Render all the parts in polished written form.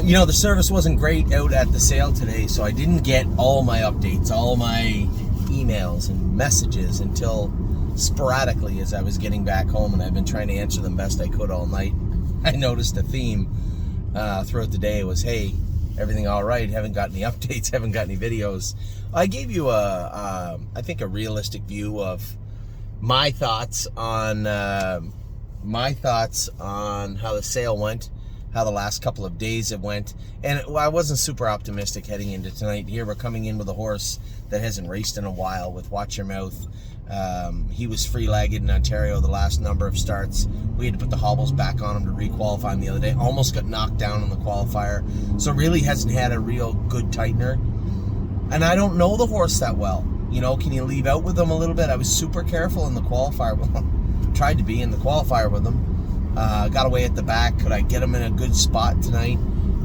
The service wasn't great out at the sale today, so I didn't get all my updates, all my emails and messages until sporadically as I was getting back home, and I've been trying to answer them best I could all night. I noticed a theme throughout the day was, hey, everything all right? Haven't got any updates, haven't got any videos. I gave you I think a realistic view of my thoughts on how the sale went, how the last couple of days it went, and I wasn't super optimistic heading into tonight. Here we're coming in with a horse that hasn't raced in a while with Watch Your Mouth. He was free-legged in Ontario the last number of starts. We had to put the hobbles back on him to re-qualify him the other day. Almost got knocked down in the qualifier, so really hasn't had a real good tightener. And I don't know the horse that well. Can you leave out with him a little bit? I was super careful in the qualifier with him. Tried to be in the qualifier with him. Got away at the back. Could I get him in a good spot tonight?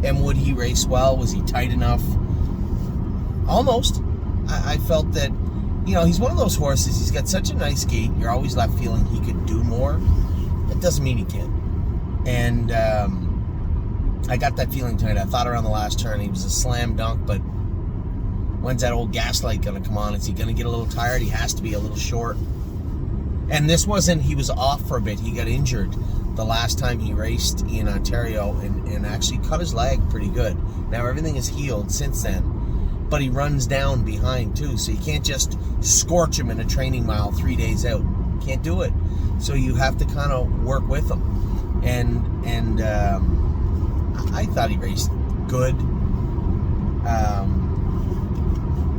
And would he race well? Was he tight enough? Almost. I felt that, he's one of those horses. He's got such a nice gait. You're always left feeling he could do more. That doesn't mean he can. And I got that feeling tonight. I thought around the last turn he was a slam dunk, but when's that old gaslight going to come on? Is he going to get a little tired? He has to be a little short. And this wasn't, he was off for a bit. He got injured the last time he raced in Ontario and actually cut his leg pretty good. Now everything is healed since then, but he runs down behind too, so you can't just scorch him in a training mile 3 days out. Can't do it. So you have to kind of work with him. And I thought he raced good.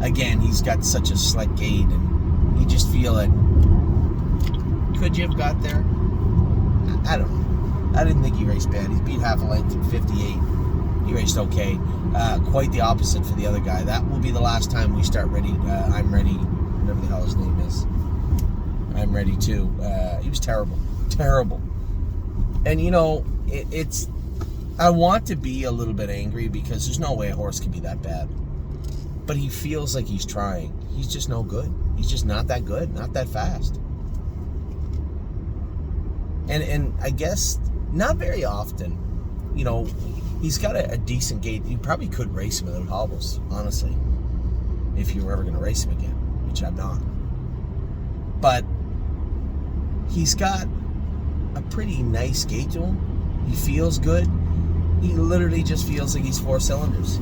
Again, he's got such a slick gait, and you just feel it. Could you have got there? I don't know. I didn't think he raced bad. He's beat half a length in 58. He raced okay. Quite the opposite for the other guy. That will be the last time we start ready. I'm ready. Whatever the hell his name is. I'm ready too. He was terrible. Terrible. And it's... I want to be a little bit angry because there's no way a horse can be that bad. But he feels like he's trying. He's just no good. He's just not that good. Not that fast. And I guess not very often, he's got a decent gait. You probably could race him without hobbles, honestly, if you were ever going to race him again, which I'm not. But he's got a pretty nice gait to him. He feels good. He literally just feels like he's 4 cylinders.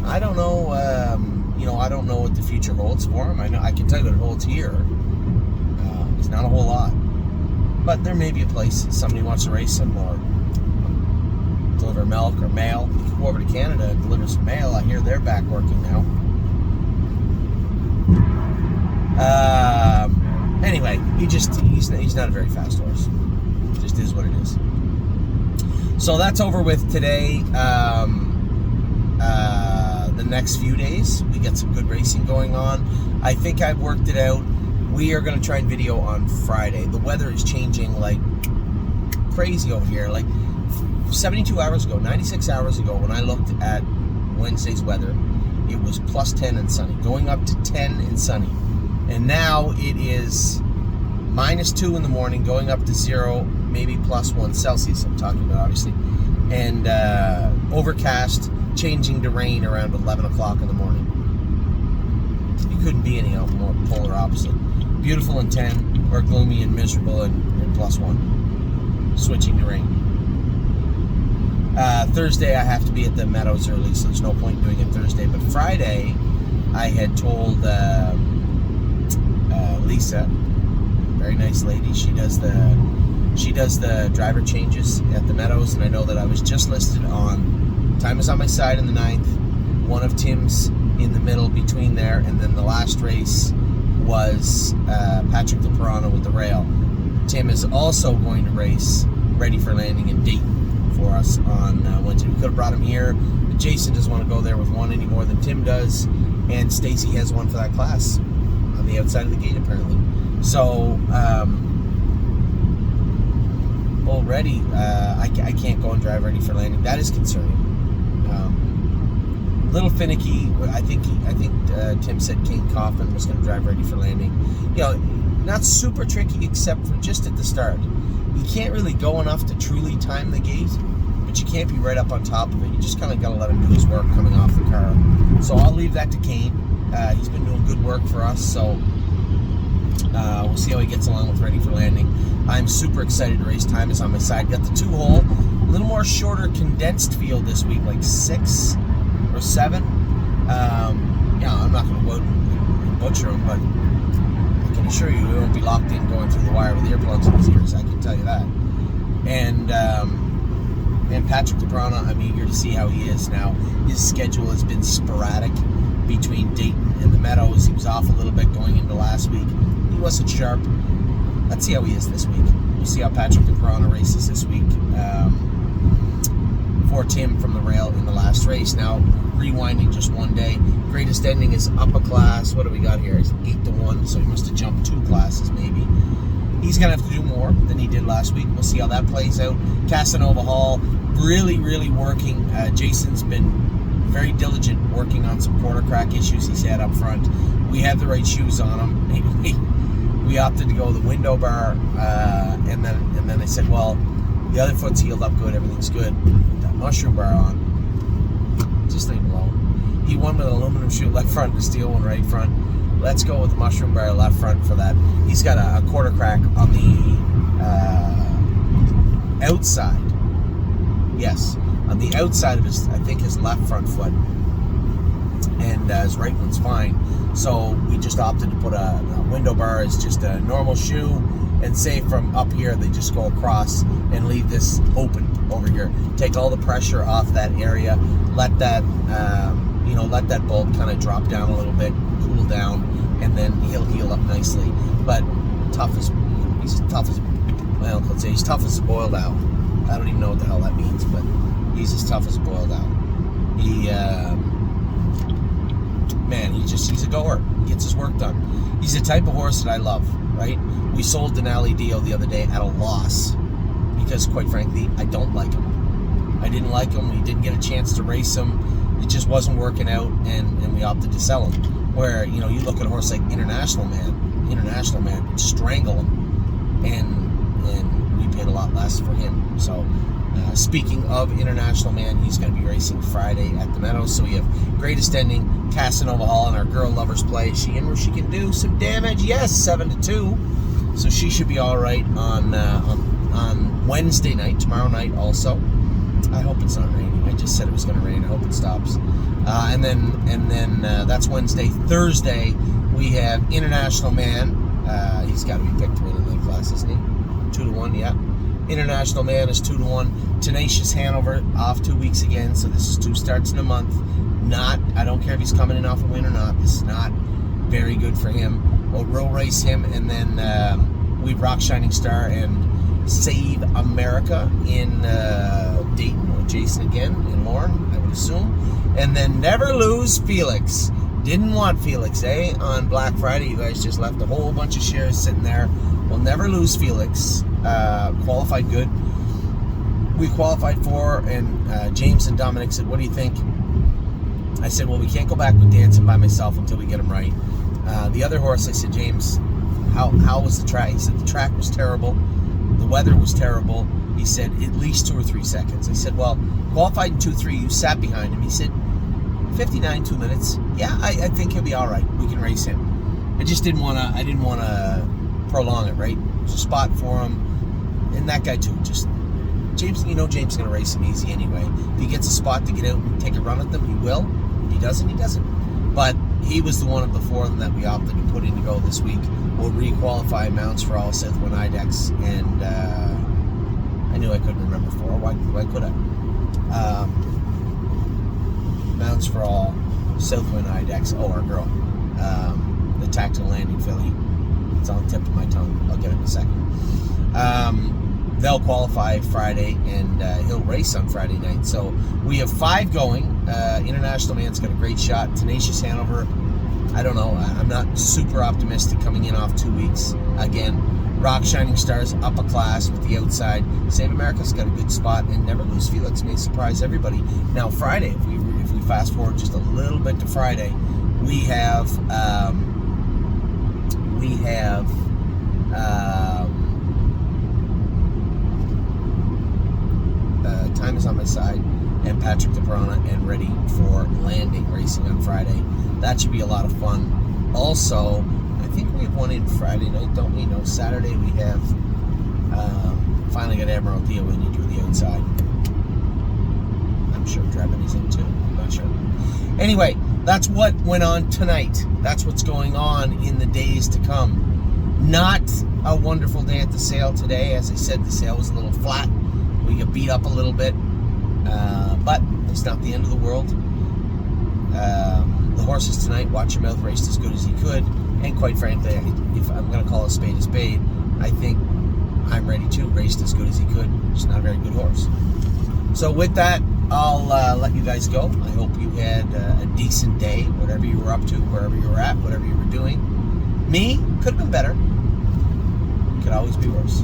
I don't know, I don't know what the future holds for him. I can tell you what it holds here. It's not a whole lot. But there may be a place somebody wants to race him or deliver milk or mail. You can go over to Canada and deliver some mail. I hear they're back working now. Anyway, he's not a very fast horse. It just is what it is. So that's over with today. The next few days, we get some good racing going on. I think I've worked it out. We are going to try and video on Friday. The weather is changing like crazy over here. Like 72 hours ago, 96 hours ago, when I looked at Wednesday's weather, it was plus 10 and sunny, going up to 10 and sunny. And now it is minus 2 in the morning, going up to 0, maybe plus 1 Celsius, I'm talking about, obviously. And overcast, changing to rain around 11 o'clock in the morning. You couldn't be any more polar opposite. Beautiful and 10, or gloomy and miserable and plus 1. Switching to rain. Thursday I have to be at the Meadows early, so there's no point doing it Thursday. But Friday, I had told Lisa, very nice lady, she does the driver changes at the Meadows, and I know that I was just listed on, time is on my side in the 9th, one of Tim's in the middle between there, and then the last race was Patrick DePirano with the rail. Tim is also going to race Ready for Landing in Dayton for us on Wednesday. We could have brought him here, but Jason doesn't want to go there with one any more than Tim does, and Stacy has one for that class on the outside of the gate apparently. So already I can't go and drive Ready for Landing. That is concerning. Little finicky. I think Tim said King Coffin was going to drive Ready for Landing. Not super tricky except for just at the start. You can't really go enough to truly time the gate but you can't be right up on top of it. You just kind of got to let him do his work coming off the car. So I'll leave that to Kane. He's been doing good work for us, so we'll see how he gets along with Ready for Landing. I'm super excited to race. Time is on my side. Got the 2-hole, a little more shorter condensed field this week, like 6 or 7. I'm not going to go out and butcher them, but I can assure you it won't be locked in going through the wire with earplugs in his ears. I can tell you that. And Patrick DePrana, I'm eager to see how he is now. His schedule has been sporadic between Dayton and the Meadows. He was off a little bit going into last week. He wasn't sharp. Let's see how he is this week. We'll see how Patrick DePrana races this week for Tim from the rail in the last race. Now, rewinding just one day. Greatest ending is upper class. What do we got here? It's 8-1, so he must have jumped 2 classes maybe. He's going to have to do more than he did last week. We'll see how that plays out. Casanova Hall, really, really working. Jason's been very diligent working on some quarter crack issues he's had up front. We had the right shoes on him. We opted to go the window bar, and then I said, well, the other foot's healed up good, everything's good. Put that mushroom bar on. Just leave him alone. He won with an aluminum shoe left front and a steel one right front. Let's go with the mushroom bar left front for that. He's got a quarter crack on the outside. Yes, on the outside of his, I think his left front foot. And his right one's fine. So we just opted to put a window bar as just a normal shoe, and say from up here they just go across and leave this open over here. Take all the pressure off that area. Let that let that bolt kind of drop down a little bit, cool down, and then he'll heal up nicely. But he's tough as my uncle would say, he's tough as a boiled owl. I don't even know what the hell that means, but he's as tough as a boiled owl. He's a goer. He gets his work done. He's the type of horse that I love, right? We sold Denali Dio the other day at a loss because, quite frankly, I don't like him. I didn't like him. We didn't get a chance to race him. It just wasn't working out, and we opted to sell him. Where, you look at a horse like International Man would strangle him, and we paid a lot less for him. So, speaking of International Man, he's going to be racing Friday at the Meadows. So we have Greatest Ending, Casanova Hall, and our Girl Lovers Play. Is she in where she can do some damage? Yes, 7-2. So she should be all right on Wednesday night, tomorrow night also. I hope it's not raining. I just said it was going to rain. I hope it stops. And then that's Wednesday. Thursday we have International Man. He's got to be picked to win in the class, isn't he? 2-1, yeah. International Man is 2-1. Tenacious Hanover off 2 weeks again, so this is 2 starts in a month. I don't care if he's coming in off a win or not. This is not very good for him. We'll race him, and then we Rock Shining Star and Save America in Dayton with Jason again and Lauren, I would assume. And then Never Lose Felix. Didn't want Felix, on Black Friday. You guys just left a whole bunch of shares sitting there. We'll Never Lose Felix. Qualified good. We qualified 4, and James and Dominic said, what do you think? I said, well, we can't go back with Dancing by Myself until we get him right. The other horse, I said, James, how was the track? He said, the track was terrible. The weather was terrible. He said, at least 2 or 3 seconds. I said, well, qualified in 2-3, you sat behind him. He said, 59, 2 minutes. Yeah, I think he'll be all right. We can race him. I didn't want to prolong it, right? There's a spot for him. And that guy too, James, James is going to race him easy anyway. If he gets a spot to get out and take a run at them, he will. If he doesn't, he doesn't. But he was the one of the 4 of them that we opted to put in to go this week. We'll re-qualify Mounts for All, Southwind IDEX, and I knew I couldn't remember 4. Why could I? Mounts for All, Southwind IDEX, our girl. The Tactical Landing filly. It's on the tip of my tongue. I'll get it in a second. They'll qualify Friday, and he'll race on Friday night. So we have 5 going. International Man's got a great shot. Tenacious Hanover, I don't know. I'm not super optimistic coming in off 2 weeks. Again, Rock Shining Stars, upper class with the outside. Save America's got a good spot, and Never Lose Felix may surprise everybody. Now Friday, if we fast forward just a little bit to Friday, we have time is on my side, and Patrick the Piranha, and ready for Landing Racing on Friday. That should be a lot of fun. Also, I think we have one in Friday night, don't we? No, Saturday we have finally got Admiralty when you do the outside. I'm sure Drebin in too. I'm not sure. Anyway, that's what went on tonight. That's what's going on in the days to come. Not a wonderful day at the sale today. As I said, the sale was a little flat. We got beat up a little bit. But it's not the end of the world. The horses tonight, Watch Your Mouth, raced as good as he could. And quite frankly, if I'm going to call a spade, I think I'm ready to race as good as he could. Just not a very good horse. So with that, I'll let you guys go. I hope you had a decent day, whatever you were up to, wherever you were at, whatever you were doing. Me, could have been better. Could always be worse.